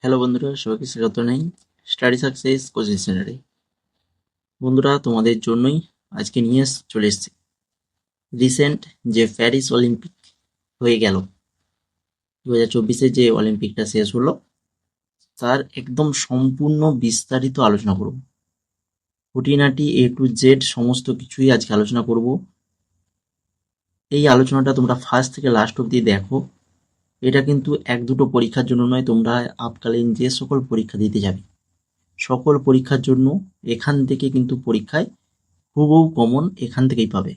Hello বন্ধুরা, সবাইকে স্বাগত জানাই স্টাডি সাকসেস কোচিং সেন্টারে। বন্ধুরা, তোমাদের জন্যই আজকে নিয়ে চলে এসেছি রিসেন্ট যে প্যারিস অলিম্পিক হয়ে গেল, 2024-এ যে অলিম্পিকটা শেষ হলো তার একদম সম্পূর্ণ বিস্তারিত আলোচনা করব। খুঁটিনাটি এ টু জেড সমস্ত কিছুই আজকে আলোচনা করব। এই আলোচনাটা তোমরা ফার্স্ট থেকে লাস্ট অব্দি দেখো। এটা কিন্তু এক দুটো পরীক্ষার জন্য নয়, তোমরা আপকালীন যে সকল পরীক্ষা দিতে যাবে সকল পরীক্ষার জন্য এখান থেকে কিন্তু পরীক্ষায় হুবহু কমন এখান থেকেই পাবে।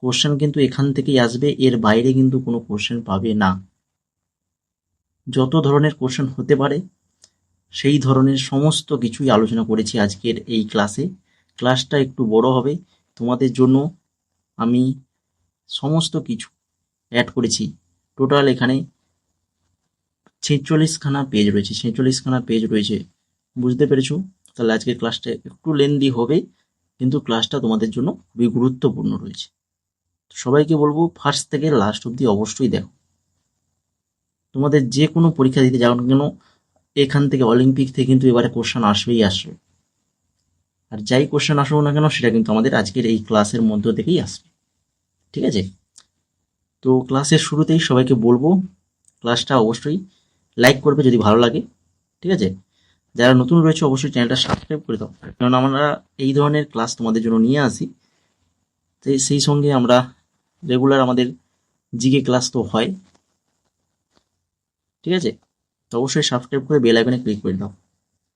কোশ্চেন কিন্তু এখান থেকেই আসবে, এর বাইরে কিন্তু কোনো কোশ্চেন পাবে না। যত ধরনের কোশ্চেন হতে পারে সেই ধরনের সমস্ত কিছুই আলোচনা করেছি আজকের এই ক্লাসে। ক্লাসটা একটু বড় হবে, তোমাদের জন্য আমি সমস্ত কিছু অ্যাড করেছি। টোটাল এখানে 46খানা পেজ রয়েছে, 46খানা পেজ রয়েছে, বুঝতে পেরেছো? তাহলে আজকের ক্লাসটা একটু লেন্দি হবে, কিন্তু ক্লাসটা তোমাদের জন্য খুবই গুরুত্বপূর্ণ রয়েছে। সবাইকে বলবো ফার্স্ট থেকে লাস্ট অব্দি অবশ্যই দেখো। তোমাদের যে কোনো পরীক্ষা দিতে যাও না কেন, এখান থেকে অলিম্পিক থেকে কিন্তু এবারে কোশ্চেন আসবেই আসবে। আর যাই কোশ্চেন আসুক না কেন সেটা কিন্তু আমাদের আজকের এই ক্লাসের মধ্য থেকেই আসবে। ঠিক আছে? তো ক্লাসের শুরুতেই সবাইকে বলবো ক্লাসটা অবশ্যই লাইক করবে যদি ভালো লাগে। ঠিক আছে? যারা নতুন রয়েছে অবশ্যই চ্যানেলটা সাবস্ক্রাইব করে দাও, কারণ আমরা এই ধরনের ক্লাস তোমাদের জন্য নিয়ে আসি। সেই সঙ্গে আমরা রেগুলার আমাদের জিকে ক্লাস তো হয়। ঠিক আছে? তো অবশ্যই সাবস্ক্রাইব করে বেল আইকনে ক্লিক করে দাও।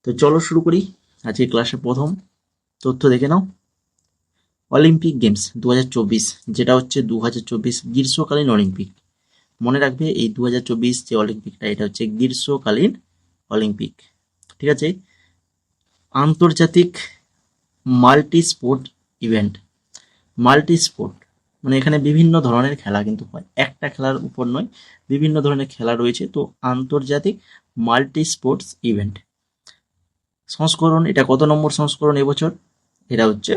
তো চলো শুরু করি। আজকে ক্লাসে প্রথম তথ্য দেখে নাও। অলিম্পিক গেমস 2024, যেটা হচ্ছে 2024 গ্রীষ্মকালীন অলিম্পিক। মনে রাখবে এই 2024 যে অলিম্পিকটা এটা হচ্ছে গ্রীষ্মকালীন অলিম্পিক। ঠিক আছে? আন্তর্জাতিক multi sport event. Multi sport মানে এখানে বিভিন্ন ধরনের খেলা কিন্তু হয়, একটা খেলার উপর নয়, বিভিন্ন ধরনের খেলা রয়েছে। তো আন্তর্জাতিক মাল্টি স্পোর্টস ইভেন্ট সংস্করণ, এটা কত নম্বর সংস্করণ এবছর? এটা হচ্ছে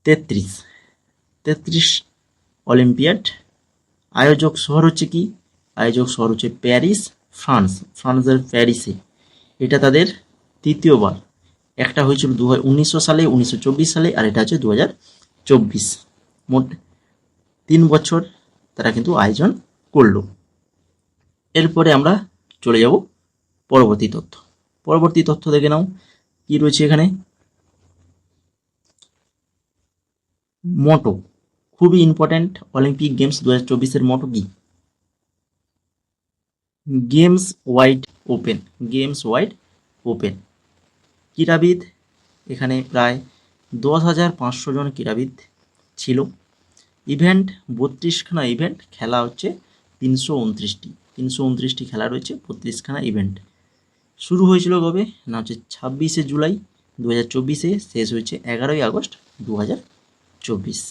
33 অলিম্পিয়াড। আয়োজক শহর হচ্ছে কি? আয়োজক শহর হচ্ছে প্যারিস, ফ্রান্সের প্যারিসে। এটা তাদের তৃতীয়বার। একটা হয়েছিল 1900 সালে, 1924 সালে, আর এটা হচ্ছে 2024। মোট 3 বছর তারা কিন্তু আয়োজন করলো। এরপরে আমরা চলে যাব পরবর্তী তথ্য। পরবর্তী তথ্য দেখে নাও কি রয়েছে এখানে। মোটো খুবই ইম্পর্ট্যান্ট, অলিম্পিক গেমস 2024-এর মোটো কি? Games wide open. Games wide open. ক্রীড়াবিদ এখানে প্রায় 10,500 জন ক্রীড়াবিদ ছিল। ইভেন্ট 32খানা ইভেন্ট, খেলা হচ্ছে 329টি খেলা রয়েছে, 32খানা ইভেন্ট। শুরু হয়েছিল কবে না? হচ্ছে 26শে জুলাই 2024-এ, শেষ হয়েছে 11ই আগস্ট 2024।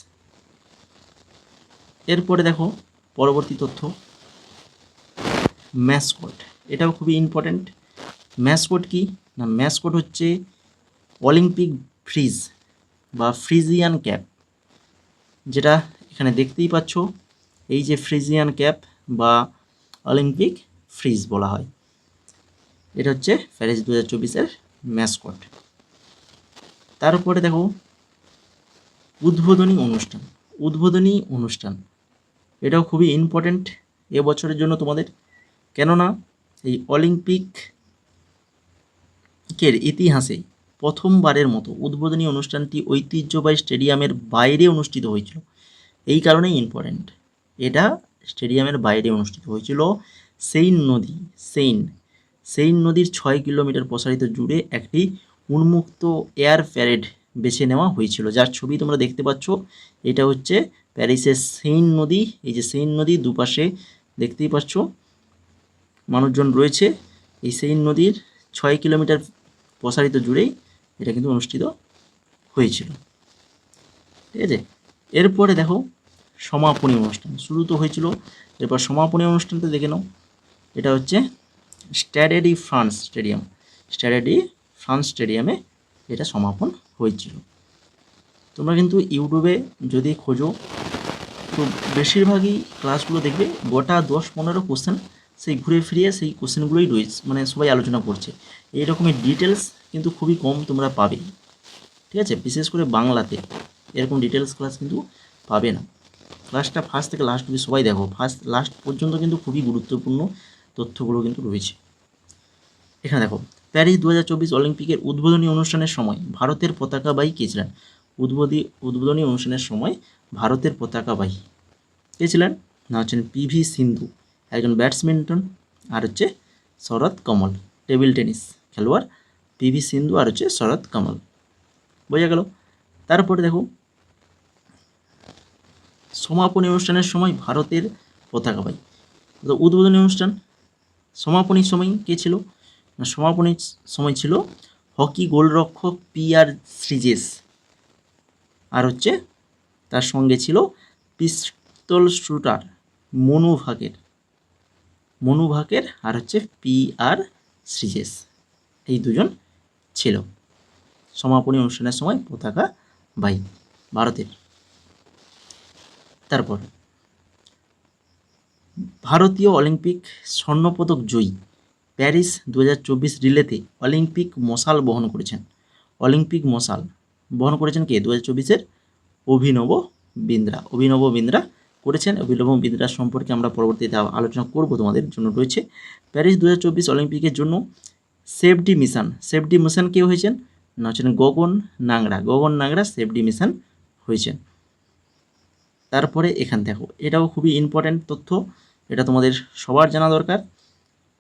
এরপরে দেখো পরবর্তী তথ্য, ম্যাসকট। এটাও খুবই ইম্পর্ট্যান্ট। ম্যাসকট কি না? ম্যাসকট হচ্ছে অলিম্পিক ফ্রিজ বা ফ্রিজিয়ান ক্যাপ, যেটা এখানে দেখতেই পাচ্ছ। এই যে ফ্রিজিয়ান ক্যাপ বা অলিম্পিক ফ্রিজ বলা হয়, এটা হচ্ছে প্যারিস 2024-এর ম্যাসকট। তারপরে দেখো উদ্বোধনী অনুষ্ঠান। উদ্বোধনী অনুষ্ঠান এটাও খুবই ইম্পর্ট্যান্ট এবছরের জন্য তোমাদের, কেননা এই অলিম্পিকের ইতিহাসে প্রথমবারের মতো উদ্বোধনী অনুষ্ঠানটি ঐতিহ্যবাহী স্টেডিয়ামের বাইরে অনুষ্ঠিত হয়েছিল। এই কারণেই ইম্পর্ট্যান্ট, এটা স্টেডিয়ামের বাইরে অনুষ্ঠিত হয়েছিল। সেইন নদীর 6 কিলোমিটার প্রসারিত জুড়ে একটি উন্মুক্ত এয়ার প্যারেড বেছে নেওয়া হয়েছিল, যার ছবি তোমরা দেখতে পাচ্ছ। এটা হচ্ছে প্যারিসের সেইন নদী। এই যে সেইন নদী, দুপাশে দেখতেই পাচ্ছ মানুষজন রয়েছে। এই সেইন নদীর 6 কিলোমিটার প্রসারিত জুড়েই এটা কিন্তু অনুষ্ঠিত হয়েছিল। ঠিক আছে? এরপরে দেখো সমাপনী অনুষ্ঠান শুরু তো হয়েছিল, এরপর সমাপনী অনুষ্ঠানটা দেখে নাও। এটা হচ্ছে স্ট্যাডে ডি ফ্রান্স স্টেডিয়ামে এটা সমাপন হয়েছিল। তোমরা কিন্তু ইউটিউবে যদি খোঁজো তো বেশিরভাগই ক্লাসগুলো দেখবে গোটা 10-15 কোশ্চেন সেই ঘুরে ফিরিয়ে সেই কোশ্চেনগুলোই রয়েছে, মানে সবাই আলোচনা করছে। এই রকমের ডিটেলস কিন্তু খুবই কম তোমরা পাবে, ঠিক আছে? বিশেষ করে বাংলাতে এরকম ডিটেলস ক্লাস কিন্তু পাবে না। ক্লাসটা ফার্স্ট থেকে লাস্ট অবধি সবাই দেখো, ফার্স্ট লাস্ট পর্যন্ত কিন্তু খুবই গুরুত্বপূর্ণ তথ্যগুলো কিন্তু রয়েছে। এখানে দেখো, প্যারিস 2024 অলিম্পিকের উদ্বোধনী অনুষ্ঠানের সময় ভারতের পতাকাবাহী কে ছিলেন? উদ্বোধনী অনুষ্ঠানের সময় ভারতের পতাকাবাহী কে ছিলেন? না হচ্ছেন পিভি সিন্ধু, একজন ব্যাটসম্যান, আর হচ্ছে শরৎ কমল, টেবিল টেনিস খেলোয়াড় পিভি সিন্ধু আর হচ্ছে শরৎ কমল। বোঝা গেল? তারপরে দেখো, সমাপনী অনুষ্ঠানের সময় ভারতের পতাকাবাহী, উদ্বোধনী অনুষ্ঠান, সমাপনীর সময় কে ছিল? না, সমাপনীর সময় ছিল হকি গোলরক্ষক PR শ্রীজেশ, আর হচ্ছে তার সঙ্গে ছিল পিস্তল শুটার মনু ভাকের আর হচ্ছে PR শ্রীজেশ, এই দুজন ছিল সমাপনী অনুষ্ঠানের সময় পতাকাবাহী ভারতের। তারপর ভারতীয় অলিম্পিক স্বর্ণপদক জয়ী প্যারিস 2024 রিলেতে অলিম্পিক মশাল বহন করেছেন কে? 2024-এর অভিনব বিন্দ্রা করেছেন। অভিনব বিন্দ্রা সম্পর্কে আমরা পরবর্তীতে আলোচনা করব, তোমাদের জন্য রয়েছে। প্যারিস 2024 অলিম্পিকের জন্য সেফটি মিশন কে হয়েছেন? না হচ্ছেন গগন নাংরা সেফটি মিশন হয়েছেন। তারপরে এখান দেখো, এটাও খুবই ইম্পর্ট্যান্ট তথ্য, এটা তোমাদের সবার জানা দরকার।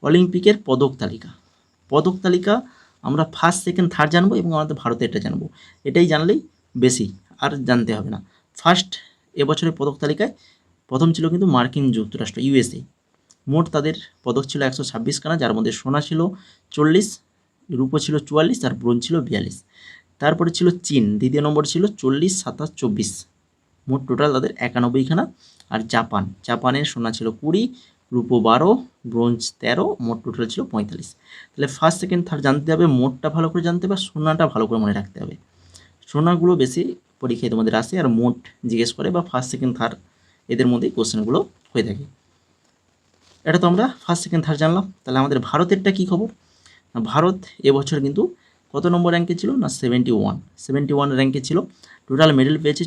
অলিম্পিকের পদক তালিকা আমরা ফার্স্ট সেকেন্ড থার্ড জানবো এবং আমাদের ভারতেরটা জানবো, এটাই জানলেই বেশি, আর জানতে হবে না। ফার্স্ট এবছরের পদক তালিকায় প্রথম ছিল কিন্তু মার্কিন যুক্তরাষ্ট্র, USA। মোট তাদের পদক ছিল 126খানা, যার মধ্যে সোনা ছিল 40, রূপো ছিল 44 আর ব্রোঞ্জ ছিল 42। তারপরে ছিল চীন, দ্বিতীয় নম্বর ছিল 40, 27, 24, মোট টোটাল তাদের 91খানা। আর জাপানের সোনা ছিল 20, রূপো 12, ব্রোঞ্জ 13, মোট টোটাল ছিল 45। তাহলে ফার্স্ট সেকেন্ড থার্ড জানতে হবে, মোটটা ভালো করে জানতে হবে, সোনাটা ভালো করে মনে রাখতে হবে। সোনাগুলো বেশি পরীক্ষায় তোমাদের আসে, আর মোট জিজ্ঞেস করে, বা ফার্স্ট সেকেন্ড থার্ড এদের মধ্যেই কোশ্চেনগুলো হয়ে থাকে। এটা তো আমরা ফার্স্ট সেকেন্ড থার্ড জানলাম। তাহলে আমাদের ভারতেরটা কী খবর? ভারত এবছর কিন্তু কত নম্বর র্যাঙ্কে ছিল? না 71 র্যাঙ্কে ছিল। টোটাল মেডেল পেয়েছে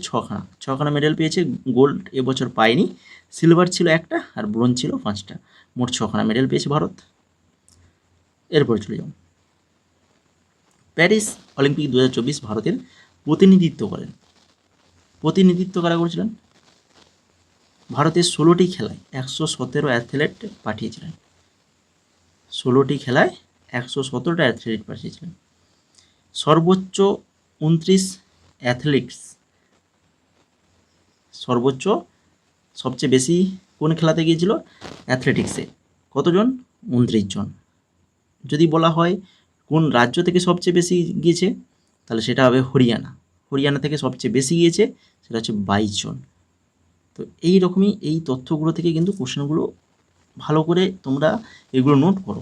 ছখানা মেডেল পেয়েছে। গোল্ড এবছর পায়নি, সিলভার ছিল একটা আর ব্রোঞ্জ ছিল 5টা, মোট 6খানা মেডেল পেয়েছে ভারত। এরপরে চলে যাও, প্যারিস অলিম্পিক 2024 ভারতের প্রতিনিধিত্ব কারা করেছিলেন? ভারতের 16টি খেলায় 117 অ্যাথলেট পাঠিয়েছিলেন, 16টি খেলায় 117টা অ্যাথলেট পাঠিয়েছিলেন। সর্বোচ্চ 29 অ্যাথলেটিক্স, সবচেয়ে বেশি কোন খেলাতে গিয়েছিল? অ্যাথলেটিক্সে। কতজন? 29 জন। যদি বলা হয় কোন রাজ্য থেকে সবচেয়ে বেশি গিয়েছে, তাহলে সেটা হবে হরিয়ানা থেকে সবচেয়ে বেশি গিয়েছে, সেটা হচ্ছে 22 জন। তো এই রকমই এই তথ্যগুলো থেকে কিন্তু কোশ্চেনগুলো ভালো করে তোমরা এগুলো নোট করো,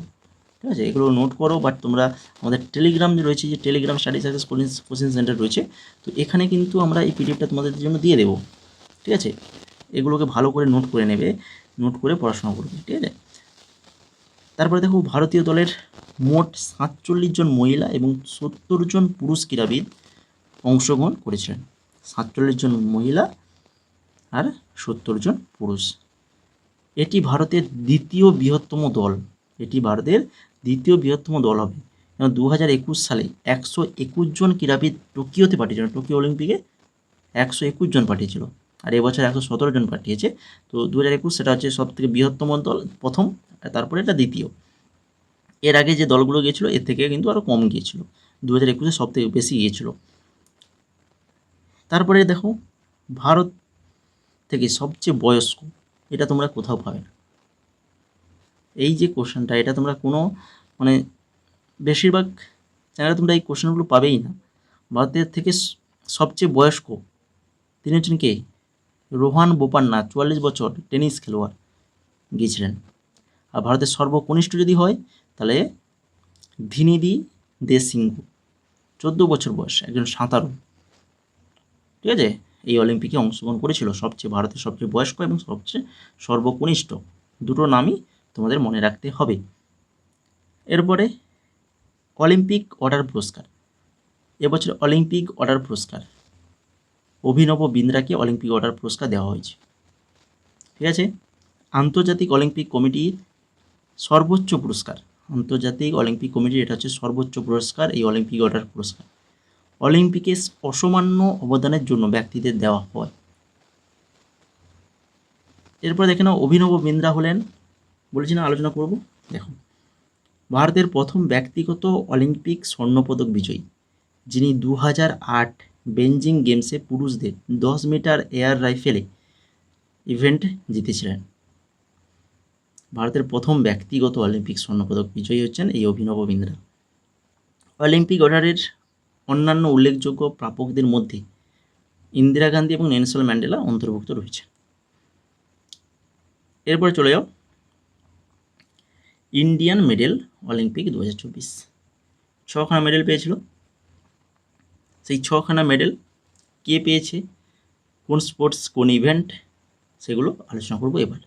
ঠিক আছে? এগুলো নোট করো। বাট তোমরা আমাদের টেলিগ্রাম যে রয়েছে, যে Telegram study success coaching centre রয়েছে, তো এখানে কিন্তু আমরা এই পিডিএফটা তোমাদের জন্য দিয়ে দেবো, ঠিক আছে? এগুলোকে ভালো করে নোট করে নেবে, নোট করে পড়াশোনা করবে, ঠিক আছে? তারপরে দেখো, ভারতীয় দলের মোট 47 জন মহিলা এবং 70 জন পুরুষ ক্রীড়াবিদ অংশগ্রহণ করেছিলেন। 47 জন মহিলা আর 70 জন পুরুষ। এটি ভারতের দ্বিতীয় বৃহত্তম দল হবে। 2021 সালে 121 জন ক্রীড়াবিদ টোকিওতে পাঠিয়েছিল, টোকিও অলিম্পিকে 121 জন পাঠিয়েছিল, আর এবছর 117 জন পাঠিয়েছে। তো 2021 সেটা হচ্ছে সবথেকে বৃহত্তম দল, প্রথম, তারপরে এটা দ্বিতীয়। এর আগে যে দলগুলো গিয়েছিল এর থেকে কিন্তু আরও কম গিয়েছিল, 2021-এ সবথেকে বেশি গিয়েছিল। তারপরে দেখো, ভারত থেকে সবচেয়ে বয়স্ক, এটা তোমরা কোথাও পাবে না। এই যে কোশ্চেনটা, এটা তোমরা কোনো মানে বেশিরভাগ চ্যানেলে তোমরা এই কোশ্চেনগুলো পাবেই না। ভারতের থেকে সবচেয়ে বয়স্ক তিনি হচ্ছেন কে? রোহান বোপান্না, 44 বছর, টেনিস খেলোয়াড় গিয়েছিলেন। আর ভারতের সর্বকনিষ্ঠ যদি হয় তাহলে ভিনিদি দেশিঙ্গু, 14 বছর বয়স, একজন সাঁতারু, ঠিক আছে? এই অলিম্পিকে অংশগ্রহণ করেছিল, ভারতের সবচেয়ে বয়স্ক এবং সবচেয়ে সর্বকনিষ্ঠ, দুটো নামই তোমাদের মনে রাখতে হবে। এরপরে অলিম্পিক অর্ডার পুরস্কার। এবছর অলিম্পিক অর্ডার পুরস্কার অভিনব বিন্দ্রাকে অলিম্পিক অর্ডার পুরস্কার দেওয়া হয়েছে। ঠিক আছে, আন্তর্জাতিক অলিম্পিক কমিটির সর্বোচ্চ পুরস্কার, আন্তর্জাতিক অলিম্পিক কমিটির এটা হচ্ছে সর্বোচ্চ পুরস্কার, এই অলিম্পিক অর্ডার পুরস্কার। অলিম্পিকে অসামান্য অবদানের জন্য ব্যক্তিদের দেওয়া হয়। এরপর দেখে নাও অভিনব বিন্দ্রা হলেন, বলেছি না আলোচনা করব। দেখো, ভারতের প্রথম ব্যক্তিগত অলিম্পিক স্বর্ণপদক বিজয়ী, যিনি 2008 বেজিং গেমসে পুরুষদের 10 মিটার এয়ার রাইফেলে ইভেন্ট জিতেছিলেন। ভারতের প্রথম ব্যক্তিগত অলিম্পিক স্বর্ণপদক বিজয়ী হচ্ছেন এই অভিনব বিন্দ্রা। অলিম্পিক অর্ডারের অন্যান্য উল্লেখযোগ্য প্রাপকদের মধ্যে ইন্দিরা গান্ধী এবং নেলসন ম্যান্ডেলা অন্তর্ভুক্ত রয়েছে। এরপরে চলে যাও ইন্ডিয়ান মেডেল অলিম্পিক 2024, 6খানা মেডেল পেয়েছিল। সেই 6খানা মেডেল কে পেয়েছে, কোন স্পোর্টস, কোন ইভেন্ট, সেগুলো আলোচনা করব এবার।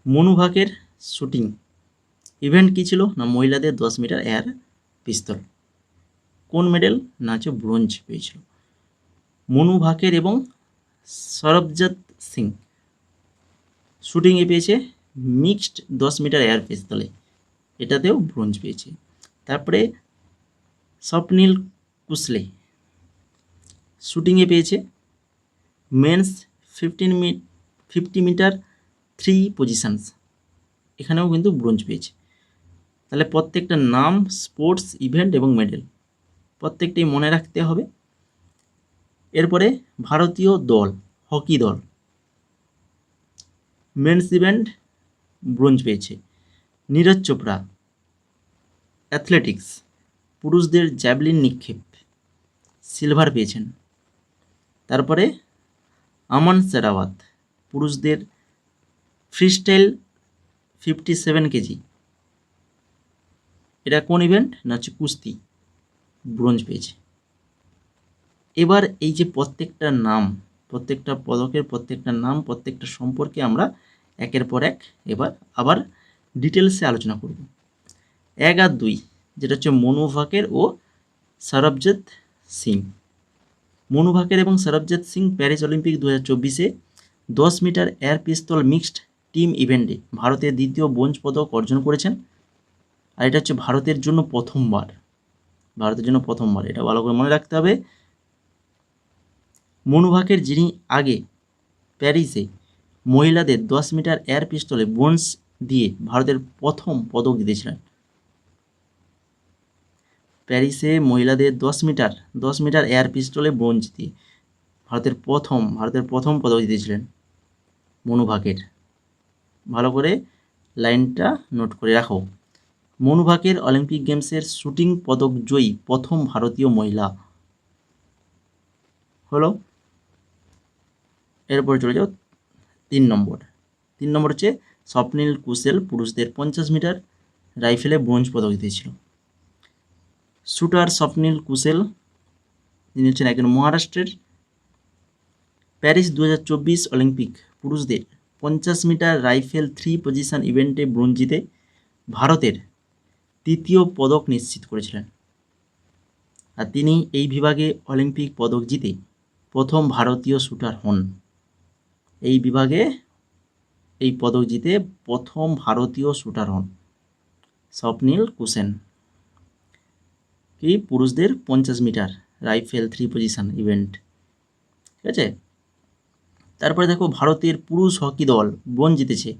মনু ভাকের শুটিং ইভেন্ট কী ছিল না মহিলাদের 10 মিটার এয়ার পিস্তল। কোন মেডেল না হচ্ছে ব্রোঞ্জ পেয়েছিল। মনু ভাকের এবং সরবজত সিং শুটিংয়ে পেয়েছে মিক্সড 10 মিটার এয়ার পিস্তলে, এটাতেও ব্রোঞ্জ পেয়েছে। তারপরে স্বপ্নীল কুসলে শুটিংয়ে পেয়েছে মেন্স 50 মিটার 3 পজিশনস, এখানেও কিন্তু ব্রোঞ্জ পেয়েছে। তাহলে প্রত্যেকটা নাম, স্পোর্টস, ইভেন্ট এবং মেডেল প্রত্যেকটাই মনে রাখতে হবে। এরপরে ভারতীয় দল, হকি দল মেন্স ইভেন্ট ব্রোঞ্জ পেয়েছে। নীরজ চোপড়া অ্যাথলেটিক্স পুরুষদের জ্যাভলিন নিক্ষেপ সিলভার পেয়েছেন। তারপরে আমান সেরাওয়াত পুরুষদের ফ্রিস্টাইল 57 কেজি, এটা কোন ইভেন্ট না হচ্ছে কুস্তি, ব্রোঞ্জ পেয়েছে। এবার এই যে প্রত্যেকটা নাম, প্রত্যেকটা পদকের প্রত্যেকটা নাম, প্রত্যেকটা সম্পর্কে আমরা একের পর এক এবার আবার ডিটেলসে আলোচনা করব। 1 আর 2 যেটা হচ্ছে মনু ভাকের ও সরবজত সিং। মনু ভাকের এবং সরবজত সিং প্যারিস অলিম্পিক 2024-এ 10 metre air pistol mixed team ইভেন্টে ভারতের দ্বিতীয় ব্রোঞ্জ পদক অর্জন করেছেন। আর এটা হচ্ছে ভারতের জন্য প্রথমবার, ভারতের জন্য প্রথমবার, এটা ভালো করে মনে রাখতে হবে। মনু ভাকের, যিনি আগে প্যারিসে মহিলাদের 10 মিটার এয়ার পিস্তলে ব্রোঞ্জ দিয়ে ভারতের প্রথম পদক জিতেছিলেন। প্যারিসে মহিলাদের 10 মিটার এয়ার পিস্তলে ব্রোঞ্জ দিয়ে ভারতের প্রথম পদক জিতেছিলেন মনু ভাকের। ভালো করে লাইনটা নোট করে রাখো। মনু ভাকের অলিম্পিক গেমসের শুটিং পদক জয়ী প্রথম ভারতীয় মহিলা হলো। এরপরে চলে যাও 3 নম্বর হচ্ছে স্বপ্নীল কুসেল পুরুষদের 50 মিটার রাইফেলে ব্রোঞ্জ পদক জিতেছিল। শুটার স্বপ্নীল কুসেল, তিনি হচ্ছেন একজন মহারাষ্ট্রের। প্যারিস 2024 অলিম্পিক পুরুষদের 50 মিটার রাইফেল 3 পজিশন ইভেন্টে ব্রোঞ্জ জিতে ভারতের তৃতীয় পদক নিশ্চিত করেছিলেন। আর তিনি এই বিভাগে অলিম্পিক পদক জিতে প্রথম ভারতীয় শুটার হন। এই বিভাগে এই পদক জিতে প্রথম ভারতীয় শুটার হন স্বপ্নীল কুসেন, কি পুরুষদের 50 মিটার রাইফেল 3 পজিশন ইভেন্ট। ঠিক আছে, তারপরে দেখো ভারতের পুরুষ হকি দল ব্রোঞ্জ জিতেছে।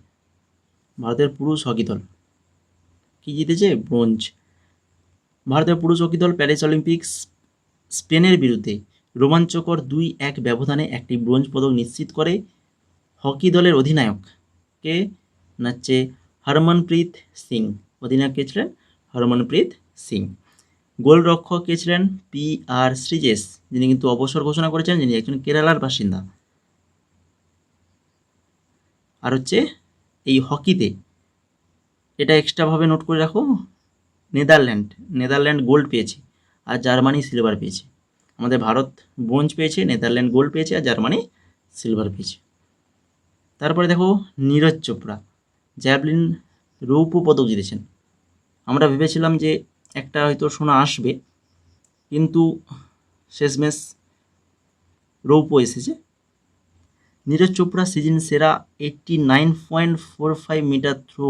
ভারতের পুরুষ হকি দল কি জিতেছে? ব্রোঞ্জ। ভারতের পুরুষ হকি দল প্যারিস অলিম্পিক্স স্পেনের বিরুদ্ধে রোমাঞ্চকর 2-1 ব্যবধানে একটি ব্রোঞ্জ পদক নিশ্চিত করে। হকি দলের অধিনায়ক কে না হচ্ছে হরমনপ্রীত সিং, অধিনায়ক কে ছিলেন হরমনপ্রীত সিং। গোলরক্ষক কে ছিলেন PR শ্রীজেশ, যিনি কিন্তু অবসর ঘোষণা করেছেন, যিনি একজন কেরালার বাসিন্দা। আর হচ্ছে এই হকিতে এটা এক্সট্রাভাবে নোট করে রাখো, নেদারল্যান্ড গোল্ড পেয়েছে আর জার্মানি সিলভার পেয়েছে। আমাদের ভারত ব্রোঞ্জ পেয়েছে, নেদারল্যান্ড গোল্ড পেয়েছে আর জার্মানি সিলভার পেয়েছে। তারপরে দেখো নীরজ চোপড়া জ্যাভলিন রৌপ্য পদক জিতেছেন। আমরা ভেবেছিলাম যে একটা হয়তো সোনা আসবে, কিন্তু শেষমেশ রৌপ্য এসেছে। নীরজ চোপড়া সিজন সেরা 89.45 মিটার থ্রো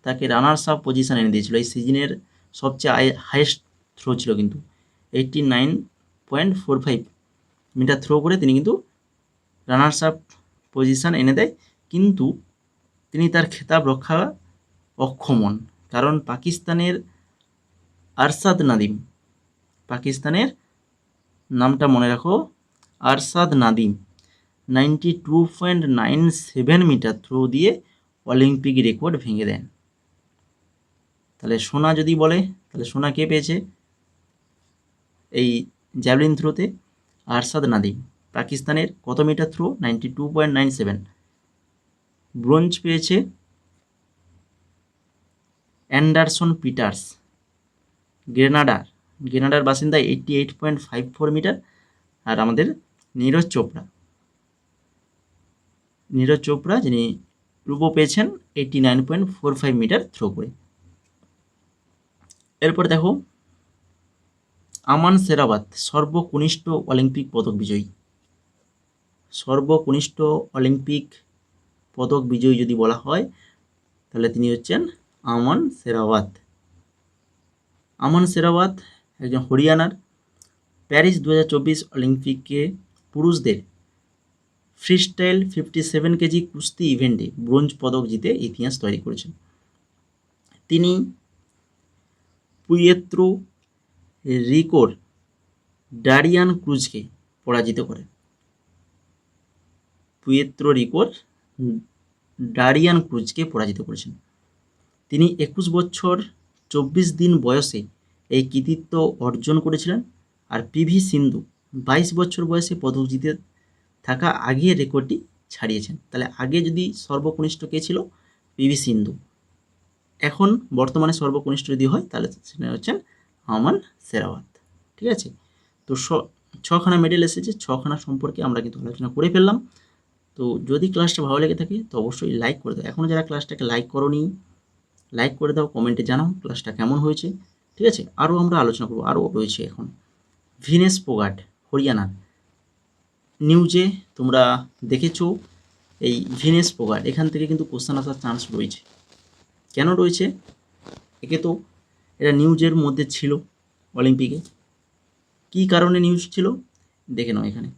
তাকে রানার্স আপ পজিশন এনে দিয়েছিল। এই সিজনের সবচেয়ে হাইয়েস্ট থ্রো ছিল কিন্তু 89.45 মিটার থ্রো করে তিনি কিন্তু রানার্স আপ পজিশন এনে দেয়, কিন্তু তিনি তার খেতাব রক্ষা অক্ষম হন, কারণ পাকিস্তানের আরশাদ নাদিম, পাকিস্তানের নামটা মনে রাখো, আরশাদ নাদিম 92.97 মিটার থ্রো দিয়ে অলিম্পিক রেকর্ড ভেঙে দেন। তাহলে সোনা যদি বলে, তাহলে সোনা কে পেয়েছে এই জ্যাভলিন থ্রোতে? আরশাদ নাদিম, পাকিস্তানের কত মিটার থ্রো? 92.97। ব্রোঞ্জ পেয়েছে অ্যান্ডারসন পিটার্স, গ্রেনাডার বাসিন্দা 88.54 মিটার। আর আমাদের নীরজ চোপড়া যিনি রূপো পেয়েছেন 89.45 মিটার থ্রো করে। এরপর দেখো আমান সেরাওয়াত সর্বকনিষ্ঠ অলিম্পিক পদক বিজয়ী। সর্বকনিষ্ঠ অলিম্পিক পদক বিজয়ী যদি বলা হয়, তাহলে তিনি হচ্ছেন আমান সেরাওয়াত একজন হরিয়ানার। প্যারিস 2024 অলিম্পিকে পুরুষদের ফ্রিস্টাইল 57 কেজি কুস্তি ইভেন্টে ব্রোঞ্জ পদক জিতে ইতিহাস তৈরি করেছেন। তিনি পুয়েত্রো রিকোর ডারিয়ান ক্রুজকে পরাজিত করেন। পুয়েত্রো রিকোর ডারিয়ান ক্রুজকে পরাজিত করেছেন। তিনি 21 বছর 24 দিন বয়সে এই কৃতিত্ব অর্জন করেছিলেন। আর পিভি সিন্ধু 22 বছর বয়সে পদক জিতে থাকা আগে রেকর্ডটি ছাড়িয়েছেন। তাহলে আগে যদি সর্বকনিষ্ঠ কে ছিল? পিভি সিন্ধু। এখন বর্তমানে সর্বকনিষ্ঠ যদি হয়, তাহলে সেটা হচ্ছেন আমান সেরাওয়াত। ঠিক আছে, তো 6খানা মেডেল এসেছে, 6খানা সম্পর্কে আমরা কিন্তু আলোচনা করে ফেললাম। তো যদি ক্লাসটা ভালো লেগে থাকে তো অবশ্যই লাইক করে দাও। এখনও যারা ক্লাসটাকে লাইক করোনি, লাইক করে দাও, কমেন্টে জানাও ক্লাসটা কেমন হয়েছে। ঠিক আছে, আরও আমরা আলোচনা করবো, আরও রয়েছে এখন। ভিনেস ফোগাট হরিয়ানার, নিউজে তোমরা দেখেছো এই ভিনেস ফোগাট, এখান থেকে কিন্তু কোশ্চেন আসার চান্স রয়েছে। কেন রয়েছে? একে তো এটা নিউজের মধ্যে ছিল অলিম্পিকে, কি কারণে নিউজ ছিল দেখে নাও এখানে।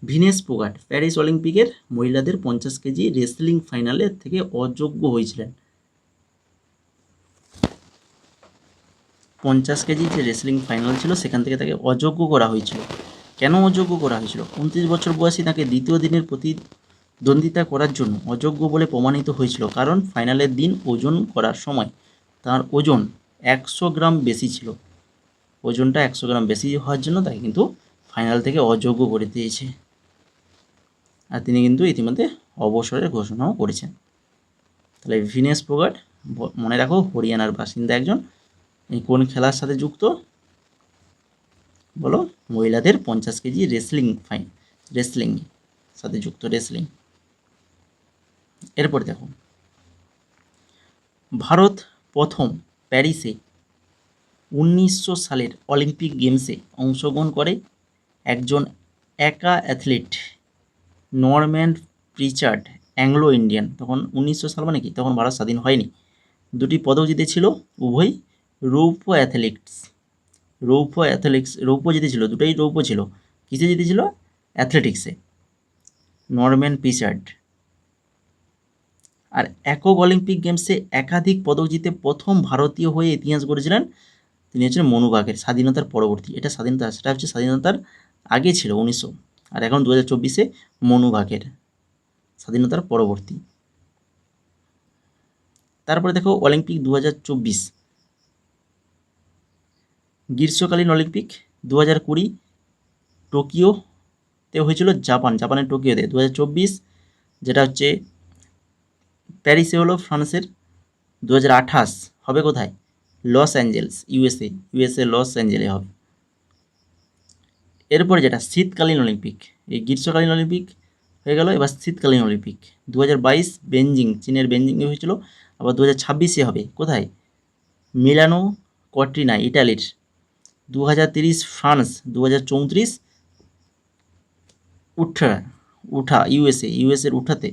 ভিনেস ফোগাট প্যারিস অলিম্পিকের মহিলাদের 50 কেজি রেসলিং ফাইনালে থেকে অযোগ্য হয়েছিলেন। 50 কেজি যে রেসলিং ফাইনাল ছিল সেখান থেকে তাকে অযোগ্য করা হয়েছিল। কেন অযোগ্য করা হয়েছিল? 29 বছর বয়সী তাকে দ্বিতীয় দিনের প্রতিদ্বন্দ্বিতা করার জন্য অযোগ্য বলে প্রমাণিত হয়েছিল, কারণ ফাইনালের দিন ওজন করার সময় তার ওজন 100 গ্রাম বেশি ছিল। ওজনটা 100 গ্রাম বেশি হওয়ার জন্য তাকে কিন্তু ফাইনাল থেকে অযোগ্য করে দিয়েছে। আর তিনি কিন্তু ইতিমধ্যে অবসরের ঘোষণাও করেছেন। তাহলে ভিনেস ফোগাট মনে রাখো হরিয়ানার বাসিন্দা একজন। এই কোন খেলার সাথে যুক্ত বলো? মহিলাদের 50 কেজি রেসলিং সাথে যুক্ত, রেসলিং। এরপর দেখো ভারত প্রথম প্যারিসে 1900 সালের অলিম্পিক গেমসে অংশগ্রহণ করে একজন একা অ্যাথলিট নরম্যান প্রিচার্ড, অ্যাংলো ইন্ডিয়ান। তখন 1900 সাল মানে কি? তখন ভারত স্বাধীন হয়নি। 2টি পদক জিতেছিল, উভয় রৌপ্য জিতেছিল, দুটোই রৌপ্য ছিল। কিসে জিতেছিল? অ্যাথলেটিক্সে, নরম্যান প্রিচার্ড। আর একক অলিম্পিক গেমসে একাধিক পদক জিতে প্রথম ভারতীয় হয়ে ইতিহাস গড়েছিলেন তিনি হচ্ছেন মনু ভাকের, স্বাধীনতার পরবর্তী। সেটা হচ্ছে স্বাধীনতার আগে ছিল 1900, আর এখন 2024-এ মনু ভাকের, স্বাধীনতার পরবর্তী। তারপরে দেখো অলিম্পিক 2024 গ্রীষ্মকালীন অলিম্পিক 2020 টোকিওতে হয়েছিল, জাপানের টোকিওতে। 2024 যেটা হচ্ছে প্যারিসে হলো ফ্রান্সের। 2028 হবে কোথায়? লস অ্যাঞ্জেলস, ইউএসএ লস অ্যাঞ্জেলে হবে। এরপরে যেটা শীতকালীন অলিম্পিক, এই গ্রীষ্মকালীন অলিম্পিক হয়ে গেল। এবার শীতকালীন অলিম্পিক 2022 বেজিং, চীনের বেজিংয়ে হয়েছিল। আবার 2026-এ হবে কোথায়? মিলানো কর্টিনা, ইটালির। 2030 ফ্রান্স, 2034 উঠা ইউএসের উঠাতে।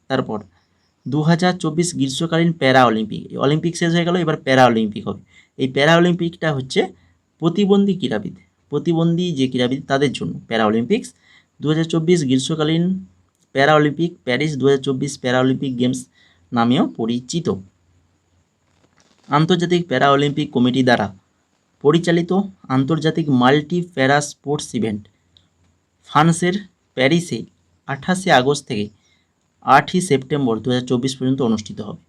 তারপর 2024 গ্রীষ্মকালীন প্যারা অলিম্পিক। অলিম্পিক শেষ হয়ে গেল, এবার প্যারা অলিম্পিক হবে। এই প্যারা অলিম্পিকটা হচ্ছে প্রতিবন্ধী যে ক্রীড়াবিদ তাদের জন্য প্যারা অলিম্পিক্স। 2024 গ্রীষ্মকালীন প্যারা অলিম্পিক প্যারিস 2024 প্যারা অলিম্পিক গেমস নামেও পরিচিত। আন্তর্জাতিক প্যারা অলিম্পিক কমিটি দ্বারা পরিচালিত আন্তর্জাতিক মাল্টি প্যারা স্পোর্টস ইভেন্ট ফ্রান্সের প্যারিসে 28 আগস্ট থেকে 8ই সেপ্টেম্বর 2024 পর্যন্ত অনুষ্ঠিত হবে।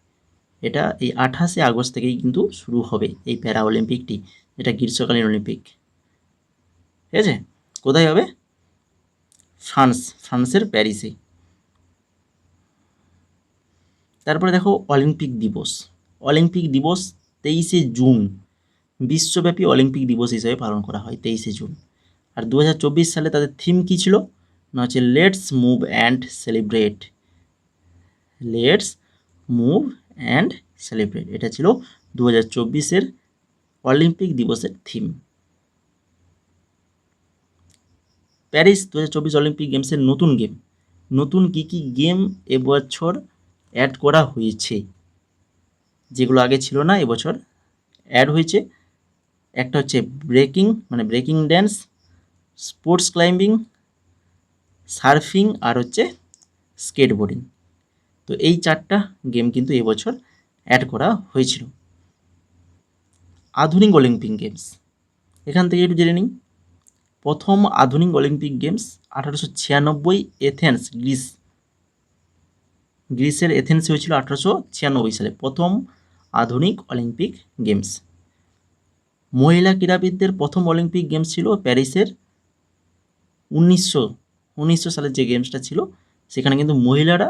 এটা এই 28 আগস্ট থেকেই কিন্তু শুরু হবে এই প্যারা অলিম্পিকটি, যেটা গ্রীষ্মকালীন অলিম্পিক। ঠিক আছে, কোথায় হবে? ফ্রান্সের প্যারিসে। তারপরে দেখো অলিম্পিক দিবস। 23শে জুন বিশ্বব্যাপী অলিম্পিক দিবস হিসেবে পালন করা হয় 23শে জুন। আর 2024 সালে তাদের থিম কী ছিল? না হচ্ছে লেটস মুভ অ্যান্ড সেলিব্রেট। এটা ছিল 2024-এর অলিম্পিক দিবসের থিম। প্যারিস 2024 অলিম্পিক গেমসের নতুন কী গেম এবছর অ্যাড করা হয়েছে, যেগুলো আগে ছিল না এবছর অ্যাড হয়েছে? একটা হচ্ছে breaking dance, sports climbing, surfing আর হচ্ছে স্কেটবোর্ডিং। তো এই 4টা গেম কিন্তু এবছর অ্যাড করা হয়েছিল। আধুনিক অলিম্পিক গেমস, এখান থেকে একটু জেনে নিই। প্রথম আধুনিক অলিম্পিক গেমস 1896 এথেন্স, গ্রিসের এথেন্সে হয়েছিল 1896 সালে প্রথম আধুনিক অলিম্পিক গেমস। মহিলা ক্রীড়াবিদদের প্রথম অলিম্পিক গেমস ছিল প্যারিসের 1900 সালের যে গেমসটা ছিল, সেখানে কিন্তু মহিলারা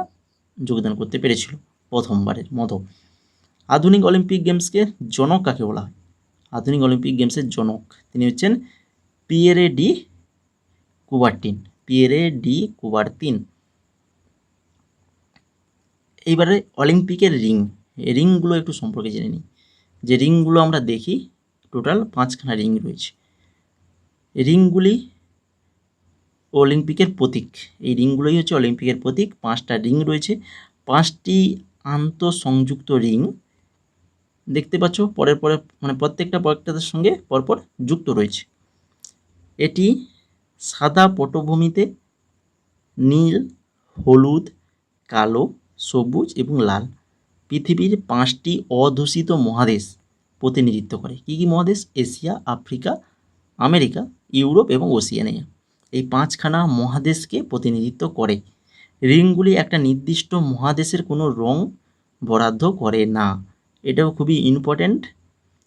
যোগদান করতে পেরেছিল প্রথমবারের মতো। আধুনিক অলিম্পিক গেমসকে জনক কাকে বলা হয়? আধুনিক অলিম্পিক গেমসের জনক তিনি হচ্ছেন পিয়েরে ডি কুবারতিন। এইবারে অলিম্পিকের রিংগুলো একটু সম্পর্কে জেনে নিই। যে রিংগুলো আমরা দেখি, টোটাল 5খানা রিং রয়েছে। রিংগুলি অলিম্পিকের প্রতীক। এই রিংগুলোই হচ্ছে অলিম্পিকের প্রতীক। 5টা রিং রয়েছে, 5টি আন্তঃসংযুক্ত রিং দেখতে পাচ্ছ পরে মানে প্রত্যেকটা পয়েন্টের সঙ্গে পরপর যুক্ত রয়েছে। এটি সাদা পটভূমিতে নীল, হলুদ, কালো, সবুজ এবং লাল পৃথিবীর 5টি অধূষিত মহাদেশ প্রতিনিধিত্ব করে। কী কী মহাদেশ? এশিয়া, আফ্রিকা, আমেরিকা, ইউরোপ এবং ওশিয়ানিয়া। এই 5খানা মহাদেশকে প্রতিনিধিত্ব করে। রিংগুলি একটা নির্দিষ্ট মহাদেশের কোনো রং বরাদ্দ করে না। এটাও খুবই ইম্পর্ট্যান্ট।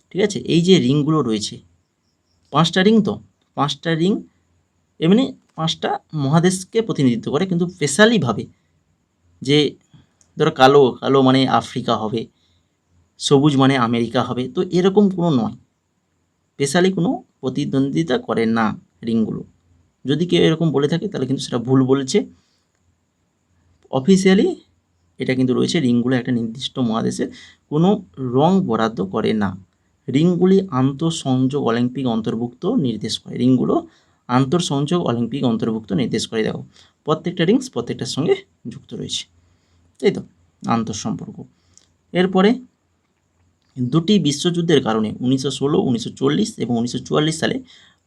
ঠিক আছে, এই যে রিংগুলো রয়েছে 5টা রিং, তো 5টা রিং এমনি 5টা মহাদেশকে প্রতিনিধিত্ব করে, কিন্তু স্পেশালিভাবে যে ধরো কালো মানে আফ্রিকা হবে, সবুজ মানে আমেরিকা হবে, তো এরকম কোনো নয়, স্পেশালি কোনো প্রতিদ্বন্দ্বিতা করে না রিংগুলো। যদি কেউ এরকম বলে থাকে তাহলে কিন্তু সেটা ভুল বলেছে। অফিসিয়ালি এটা কিন্তু রয়েছে, রিংগুলো একটা নির্দিষ্ট মহাদেশে কোনো রং বরাদ্দ করে না। রিংগুলি আন্তঃসংযোগ অলিম্পিক অন্তর্ভুক্ত নির্দেশ করে। দেখো প্রত্যেকটা রিংস প্রত্যেকটার সঙ্গে যুক্ত রয়েছে, তাই তো, আন্তঃসম্পর্ক। এরপরে 2টি বিশ্বযুদ্ধের কারণে 1916, 1940 এবং 1944 সালে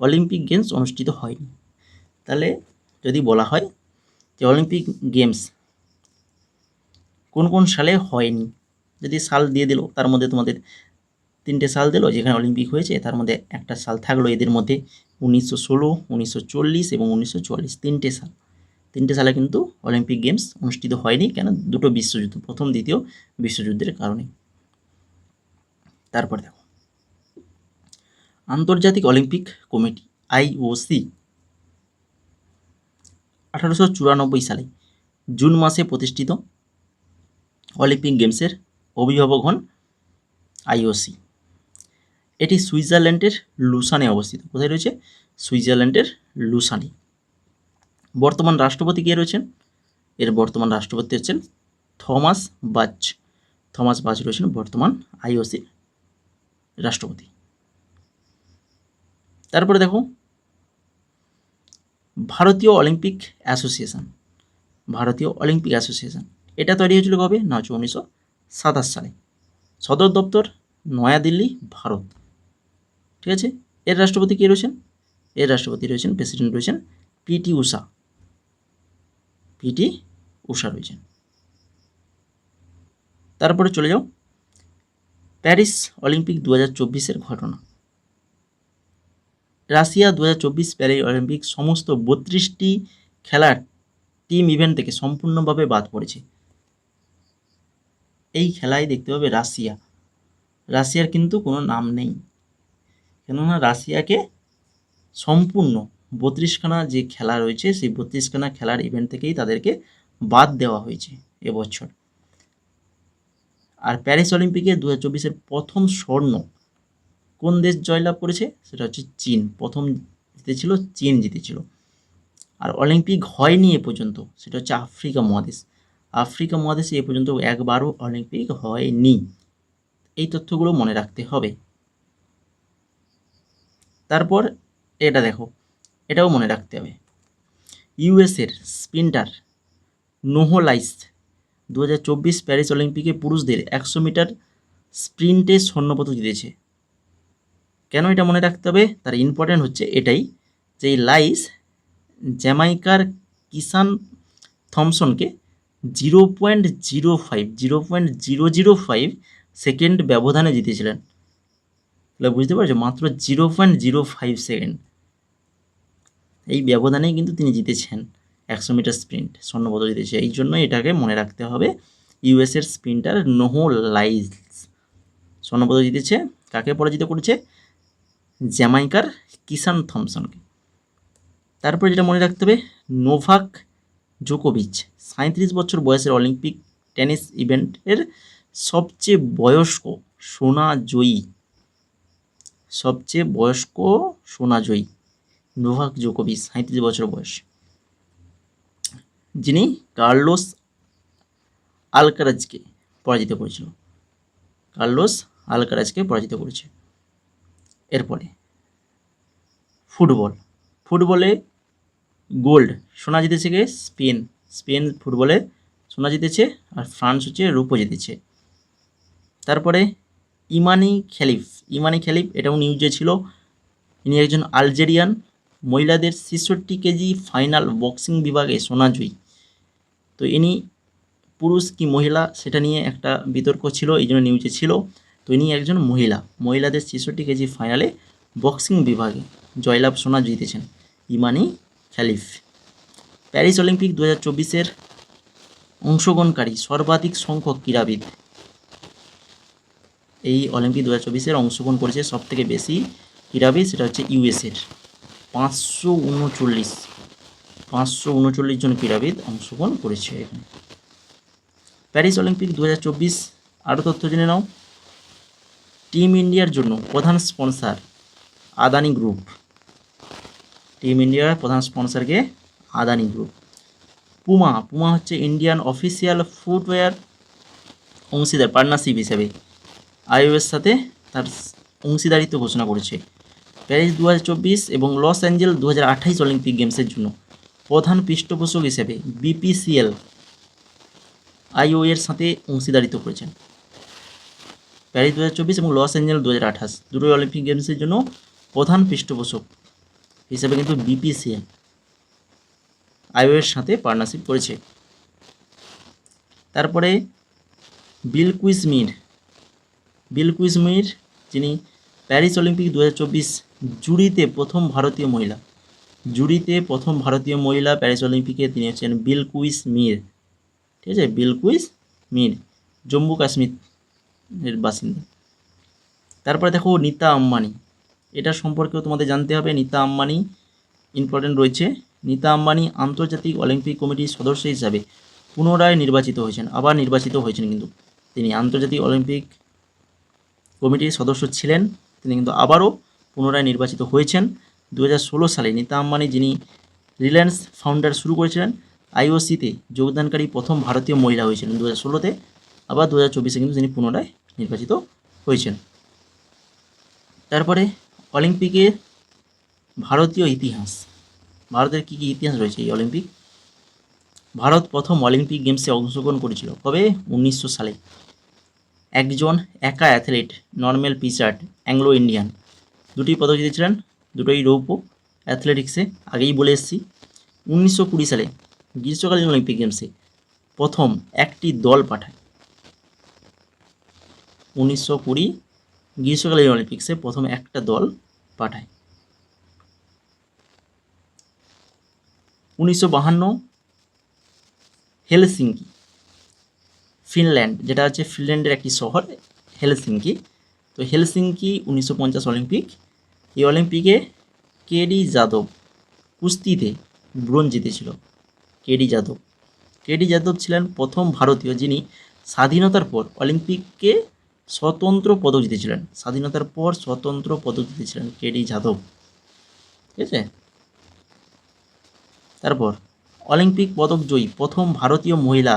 অলিম্পিক গেমস অনুষ্ঠিত হয়নি। তাহলে যদি বলা হয় যে অলিম্পিক গেমস কোন কোন সালে হয়নি, যদি সাল দিয়ে দিল, তার মধ্যে তোমাদের 3টে সাল দিল যেখানে অলিম্পিক হয়েছে, তার মধ্যে একটা সাল থাকলো এদের মধ্যে 1916, 1940 এবং 1944, 3টে সালে কিন্তু অলিম্পিক গেমস অনুষ্ঠিত হয়নি। কেন? 2টো বিশ্বযুদ্ধ, প্রথম দ্বিতীয় বিশ্বযুদ্ধের কারণে। তারপর দেখো আন্তর্জাতিক অলিম্পিক কমিটি IOC 1894 সালে জুন মাসে প্রতিষ্ঠিত। অলিম্পিক গেমসের অভিভাবক হন IOC। এটি সুইজারল্যান্ডের লুসানে অবস্থিত। কোথায় রয়েছে? সুইজারল্যান্ডের লুসানে। বর্তমান রাষ্ট্রপতি কে রয়েছেন? এর বর্তমান রাষ্ট্রপতি হচ্ছেন থমাস বাচ। থমাস বাচ রয়েছেন বর্তমান আইওসির রাষ্ট্রপতি। তারপরে দেখো ভারতীয় অলিম্পিক অ্যাসোসিয়েশন। ভারতীয় অলিম্পিক অ্যাসোসিয়েশন এটা তৈরি হয়েছিল কবে? না, 1927 সালে। সদর দপ্তর নয়াদিল্লি, ভারত। ঠিক আছে। এর রাষ্ট্রপতি কে রয়েছেন? এর রাষ্ট্রপতি রয়েছেন, প্রেসিডেন্ট রয়েছেন পিটি ঊষা। পিটি ঊষা রয়েছেন। তারপরে চলে যাও প্যারিস অলিম্পিক 2024-এর ঘটনা। রাশিয়া 2024 প্যারিস অলিম্পিক সমস্ত 32টি খেলার টিম ইভেন্ট থেকে সম্পূর্ণভাবে বাদ পড়েছে। এই খেলায় দেখতে পাবে রাশিয়ার কিন্তু কোনো নাম নেই, কেননা রাশিয়াকে সম্পূর্ণ 32খানা যে খেলা রয়েছে সেই 32খানা খেলার ইভেন্ট থেকেই তাদেরকে বাদ দেওয়া হয়েছে এবছর। আর প্যারিস অলিম্পিকে 2024-এর প্রথম স্বর্ণ কোন দেশ জয়লাভ করেছে? সেটা হচ্ছে চীন। প্রথম জিতেছিল চীন জিতেছিল। আর অলিম্পিক হয়নি এ পর্যন্ত, সেটা হচ্ছে আফ্রিকা মহাদেশ। আফ্রিকা মহাদেশে এ পর্যন্ত একবারও অলিম্পিক হয়নি। এই তথ্যগুলো মনে রাখতে হবে। তারপর এটা দেখো, এটাও মনে রাখতে হবে। ইউএসের স্প্রিন্টার নোহ লাইস 2024 প্যারিস অলিম্পিকে পুরুষদের 100 মিটার স্প্রিন্টে স্বর্ণপদক জিতেছে। কেন এটা মনে রাখতে হবে? তার ইম্পর্টেন্ট হচ্ছে এটাই যে এই লাইস জ্যামাইকার কিষান থমসনকে 0.05 সেকেন্ড ব্যবধানে জিতেছিলেন। তাহলে বুঝতে পারছো, মাত্র 0.05 সেকেন্ড এই ব্যবধানেই কিন্তু তিনি জিতেছেন 100 মিটার স্প্রিন্ট, স্বর্ণপদক জিতেছে। এই জন্য এটাকে মনে রাখতে হবে। ইউএসের স্প্রিন্টার নোহ লাইস স্বর্ণপদক জিতেছে। কাকে পরাজিত করেছে? জ্যামাইকার কিষান থমসনকে। তারপর যেটা মনে রাখতে হবে, নোভাক জোকোভিচ 37 বছর বয়সের অলিম্পিক টেনিস ইভেন্টের সবচেয়ে বয়স্ক সোনাজয়ী নোভাক জোকোভিচ 37 বছর বয়স, যিনি কার্লোস আলকারাজকে পরাজিত করেছে। এরপরে ফুটবলে গোল্ড সোনা জিতেছে কে? স্পেন ফুটবলে সোনা জিতেছে, আর ফ্রান্স হচ্ছে রূপো জিতেছে। তারপরে ইমানি খেলিফ এটাও নিউজে ছিল। ইনি একজন আলজেরিয়ান মহিলাদের 66 কেজি ফাইনাল বক্সিং বিভাগে সোনাজয়ী। তো ইনি পুরুষ কি মহিলা সেটা নিয়ে একটা বিতর্ক ছিল, এই জন্য নিউজে ছিল। তো ইনি একজন মহিলাদের 66 কেজি ফাইনালে বক্সিং বিভাগে জয়লাভ সোনা জিতেছেন ইমানি খেলিফ। প্যারিস অলিম্পিক 2024-এর অংশগ্রহণকারী সর্বাধিক সংখ্যক ক্রীড়াবিদ। এই অলিম্পিক 2024-এর অংশগ্রহণ করেছে সবথেকে বেশি ক্রীড়াবিদ, সেটা হচ্ছে ইউএসের 539 জন ক্রীড়াবিদ অংশগ্রহণ করেছে এখানে। প্যারিস অলিম্পিক 2024 আরও তথ্য জেনে নাও। টিম ইন্ডিয়ার জন্য প্রধান স্পন্সর আদানি গ্রুপ। টিম ইন্ডিয়ার প্রধান স্পন্সরকে আদানি গ্রুপ। পুমা হচ্ছে ইন্ডিয়ান অফিসিয়াল ফুটওয়্যার অংশীদার পার্টনারশিপ হিসেবে আইওএর সাথে তার অংশীদারিত্ব ঘোষণা করেছে। প্যারিস 2024 এবং লস অ্যাঞ্জেল 2028 অলিম্পিক গেমসের জন্য প্রধান পৃষ্ঠপোষক হিসেবে বিপিসিএল আইও এর সাথে অংশীদারিত্ব করেছেন। প্যারিস 2024 এবং লস অ্যাঞ্জেল 2028 দুটোই অলিম্পিক গেমসের জন্য প্রধান পৃষ্ঠপোষক হিসেবে কিন্তু বিপিসিএল আইও এর সাথে পার্টনারশিপ করেছে। তারপরে বিলকুইস মির যিনি প্যারিস অলিম্পিক 2024 জুরিতে প্রথম ভারতীয় মহিলা প্যারিস অলিম্পিকে তিনি হচ্ছেন বিলকুইস মির। ঠিক আছে, বিলকুইস মির জম্মু কাশ্মীরের বাসিন্দা। তারপরে দেখো নীতা আম্বানি, এটা সম্পর্কেও তোমাদের জানতে হবে। নীতা আম্বানি ইম্পর্টেন্ট রয়েছে। নীতা আম্বানি আন্তর্জাতিক অলিম্পিক কমিটির সদস্য হিসাবে পুনরায় নির্বাচিত হয়েছেন। কিন্তু তিনি আন্তর্জাতিক অলিম্পিক কমিটির সদস্য ছিলেন, তিনি কিন্তু আবারও পুনরায় নির্বাচিত হয়েছেন 2016 সালে। নীতা আম্বানি যিনি রিলায়েন্স ফাউন্ডার শুরু করেছিলেন। আইওসিতে যোগদানকারী প্রথম ভারতীয় মহিলা হয়েছিলেন 2016-তে, আবার 2024-এ কিন্তু তিনি পুনরায় নির্বাচিত হয়েছেন। তারপরে অলিম্পিকে ভারতীয় ইতিহাস, ভারতের কী কী ইতিহাস রয়েছে এই অলিম্পিক। ভারত প্রথম অলিম্পিক গেমসে অংশগ্রহণ করেছিল কবে? 1900 সালে। একজন একা অ্যাথলেট নর্ম্যাল পিচার্ড অ্যাংলো ইন্ডিয়ান দুটি পদক জিতেছিলেন, দুটোই রৌপ্য অ্যাথলেটিক্সে, আগেই বলে এসেছি। 1920 সালে গ্রীষ্মকালীন অলিম্পিক গেমসে প্রথম একটি দল পাঠায়। 1920 গ্রীষ্মকালীন অলিম্পিক্সে প্রথম একটা দল পাঠায়। 1952 হেলসিঙ্কি ফিনল্যান্ড, যেটা হচ্ছে ফিনল্যান্ডের একটি শহর হেলসিঙ্কি। তো হেলসিঙ্কি 1950 অলিম্পিক, এই অলিম্পিকে কেডি যাদব কুস্তিতে ব্রোঞ্জ জিতেছিল। কেডি যাদব ছিলেন প্রথম ভারতীয় যিনি স্বাধীনতার পর অলিম্পিককে স্বতন্ত্র পদক জিতেছিলেন। স্বাধীনতার পর স্বতন্ত্র পদক জিতেছিলেন কেডি যাদব, ঠিক আছে। তারপর অলিম্পিক পদক জয়ী প্রথম ভারতীয় মহিলা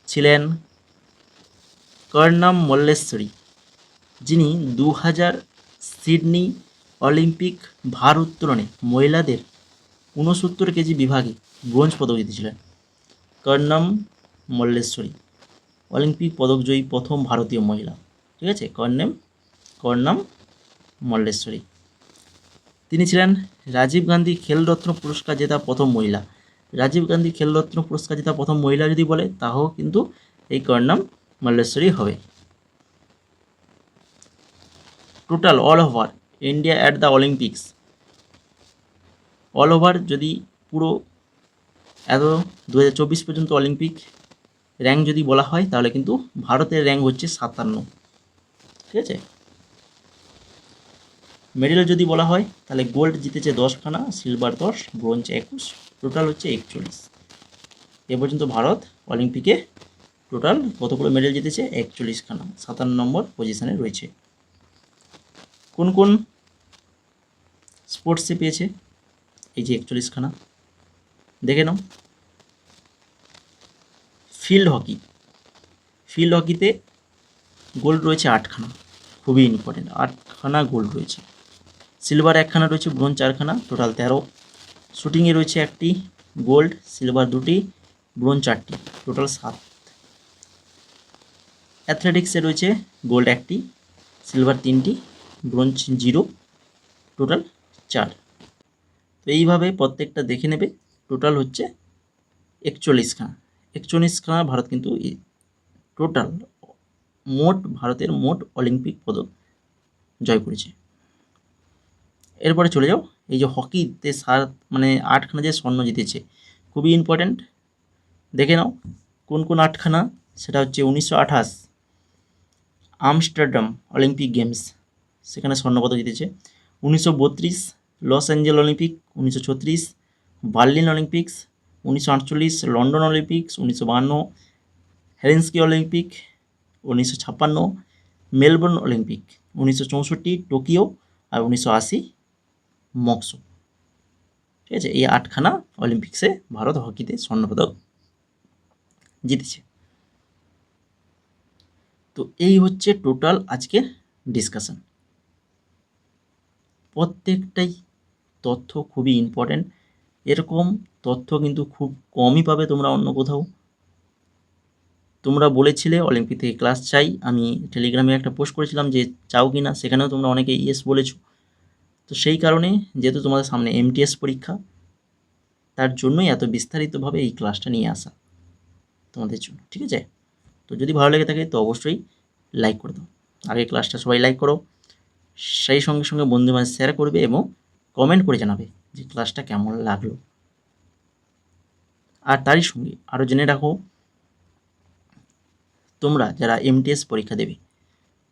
ছিলেন কর্ণম মল্লেশ্বরী, যিনি 2000 সিডনি অলিম্পিক ভার উত্তোলনে মহিলাদের 69 কেজি বিভাগে ব্রোঞ্জ পদক জিতেছিলেন। কর্ণম মল্লেশ্বরী অলিম্পিক পদক জয়ী প্রথম ভারতীয় মহিলা, ঠিক আছে, কর্ণম মল্লেশ্বরী। তিনি ছিলেন রাজীব গান্ধী খেলরত্ন পুরস্কার জেতা প্রথম মহিলা। রাজীব গান্ধী খেলরত্ন পুরস্কার জেতা প্রথম মহিলা যদি বলে তাও কিন্তু এই কর্ণম মল্লেশ্বরী হবে। Total all over India at the Olympics, all over যদি পুরো এত 2024 পর্যন্ত অলিম্পিক র্যাঙ্ক যদি বলা হয় তাহলে কিন্তু ভারতের র্যাঙ্ক হচ্ছে 57, ঠিক আছে। মেডেল যদি বলা হয় তাহলে গোল্ড জিতেছে 10খানা, সিলভার 10, ব্রোঞ্জ 21, টোটাল হচ্ছে 41। এ পর্যন্ত ভারত অলিম্পিকে টোটাল কতগুলো মেডেল জিতেছে? 41খানা, 57 নম্বর পজিশনে রয়েছে। কোন কোন স্পোর্টসে পেয়েছে এই যে 41খানা দেখে নাও। ফিল্ড হকিতে গোল্ড রয়েছে 8খানা, খুবই ইম্পর্টেন্ট, 8খানা গোল্ড রয়েছে। সিলভার 1খানা রয়েছে, ব্রোঞ্জ 4খানা, টোটাল 13। শুটিংয়ে রয়েছে 1টি গোল্ড, সিলভার 2টি, ব্রোঞ্জ 4টি, টোটাল 7। অ্যাথলেটিক্সে রয়েছে গোল্ড 1টি, সিলভার 3টি, ব্রোঞ্জ 0, টোটাল 4। তো এইভাবে প্রত্যেকটা দেখে নেবে। টোটাল হচ্ছে 41খানা। 41খানা ভারত কিন্তু টোটাল ভারতের মোট অলিম্পিক পদক জয় করেছে। এরপরে চলে যাও, এই যে হকিতে 8খানা যে স্বর্ণ জিতেছে, খুবই ইম্পর্ট্যান্ট, দেখে নাও কোন কোন 8খানা। সেটা হচ্ছে 1928 আমস্টারডাম অলিম্পিক গেমস, সেখানে স্বর্ণপদক জিতেছে। 1932 Los Angeles Olympic, 1936 Berlin Olympics, 1948 London Olympics, 1952 Helsinki Olympic, 1956 Melbourne Olympic, 1964 Tokyo, আর 1980 মস্কো, ঠিক আছে। এই 8খানা অলিম্পিক্সে ভারত হকিতে স্বর্ণপদক জিতেছে। তো এই হচ্ছে টোটাল আজকের ডিসকাশন। প্রত্যেকটাই তথ্য খুবই ইম্পর্ট্যান্ট, এরকম তথ্য কিন্তু খুব কমই পাবে তোমরা অন্য কোথাও। তোমরা বলেছিলে অলিম্পিক থেকে ক্লাস চাই, আমি টেলিগ্রামে একটা পোস্ট করেছিলাম যে চাও কি না, সেখানেও তোমরা অনেকে ইয়েস বলেছো। তো সেই কারণে যেহেতু তোমাদের সামনে এমটিএস পরীক্ষা, তার জন্যই এত বিস্তারিতভাবে এই ক্লাসটা নিয়ে আসা তোমাদের জন্য, ঠিক আছে। তো যদি ভালো লেগে থাকে তো অবশ্যই লাইক করে দাও, আগে ক্লাসটা সবাই লাইক করো, সেই সঙ্গে সঙ্গে বন্ধু বান্ধব শেয়ার করবে এবং কমেন্ট করে জানাবে যে ক্লাসটা কেমন লাগলো। আর তারই সঙ্গে আরও জেনে রাখো, তোমরা যারা এমটিএস পরীক্ষা দেবে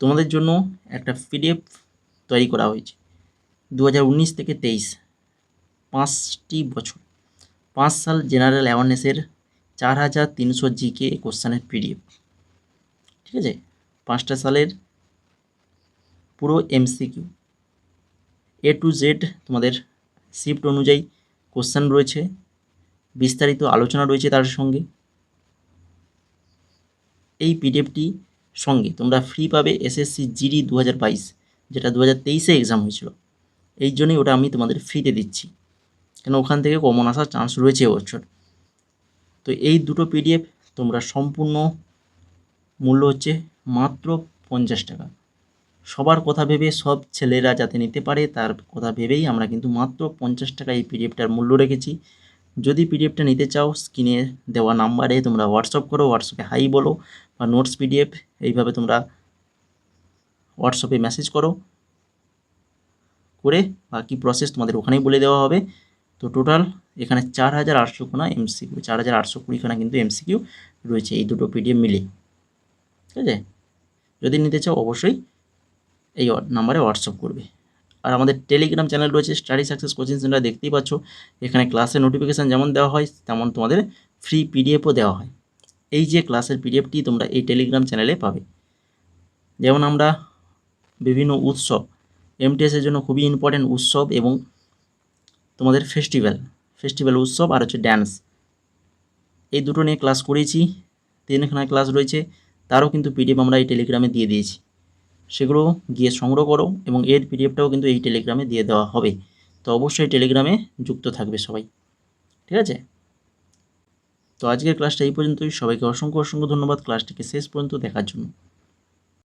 তোমাদের জন্য একটা পিডিএফ তৈরি করা হয়েছে 2019 থেকে 23 5টি বছর 5 সাল জেনারেল অ্যাওয়ারনেসের 4300 জিকে কোশ্চেনের পিডিএফ, ঠিক আছে। 5টা সালের পুরো এমসিকিউ A to Z তোমাদের শিফট অনুযায়ী কোশ্চেন রয়েছে, বিস্তারিত আলোচনা রয়েছে তার সঙ্গে। এই পিডিএফটি সঙ্গে তোমরা ফ্রি পাবে এসএসসি জিডি 2022, যেটা 2023-এ এক্সাম হয়েছিল। এই জন্যই ওটা আমি তোমাদের ফ্রিতে দিচ্ছি, কেন ওখান থেকে কমন আসার চান্স রয়েছে এবছর। তো এই দুটো পিডিএফ তোমরা সম্পূর্ণ মূল্য হচ্ছে মাত্র 50 টাকা। সবার কথা ভেবে, সব ছেলেরা যাতে নিতে পারে তার কথা ভেবেই আমরা কিন্তু মাত্র 50 টাকা এই পিডিএফটার মূল্য রেখেছি। যদি পিডিএফটা নিতে চাও, স্ক্রিনে দেওয়া নাম্বারে তোমরা হোয়াটসঅ্যাপ করো, হোয়াটসঅ্যাপে হাই বলো, বা নোটস পিডিএফ এইভাবে তোমরা হোয়াটসঅ্যাপে মেসেজ করো, করে বাকি প্রসেস তোমাদের ওখানেই বলে দেওয়া হবে। তো টোটাল এখানে 4800 খানা এমসিকিউ, 4820 খানা কিন্তু এমসিকিউ রয়েছে এই দুটো পিডিএফ মিলে। ঠিক আছে, যদি নিতে চাও অবশ্যই এই নাম্বারে হোয়াটসঅ্যাপ করবে। আর আমাদের টেলিগ্রাম চ্যানেল রয়েছে স্টাডি সাকসেস কোচিং সেন্টার, দেখতেই পাচ্ছ। এখানে ক্লাসের নোটিফিকেশান যেমন দেওয়া হয় তেমন তোমাদের ফ্রি পিডিএফও দেওয়া হয়। এই যে ক্লাসের পিডিএফটি তোমরা এই টেলিগ্রাম চ্যানেলে পাবে। যেমন আমরা বিভিন্ন উৎসব, এমটিএসের জন্য খুবই ইম্পর্ট্যান্ট উৎসব এবং তোমাদের ফেস্টিভ্যাল উৎসব আর হচ্ছে ড্যান্স, এই দুটো নিয়ে ক্লাস করেছি। 3খানা ক্লাস রয়েছে, তারও কিন্তু পিডিএফ আমরা এই টেলিগ্রামে দিয়ে দিয়েছি। সেগুলো গিয়ে সংগ্রহ করো, এবং এর পিডিএফটাও কিন্তু এই টেলিগ্রামে দিয়ে দেওয়া হবে। তো অবশ্যই টেলিগ্রামে যুক্ত থাকবে সবাই, ঠিক আছে। তো আজকের ক্লাসটা এই পর্যন্তই। সবাইকে অসংখ্য ধন্যবাদ ক্লাসটিকে শেষ পর্যন্ত দেখার জন্য।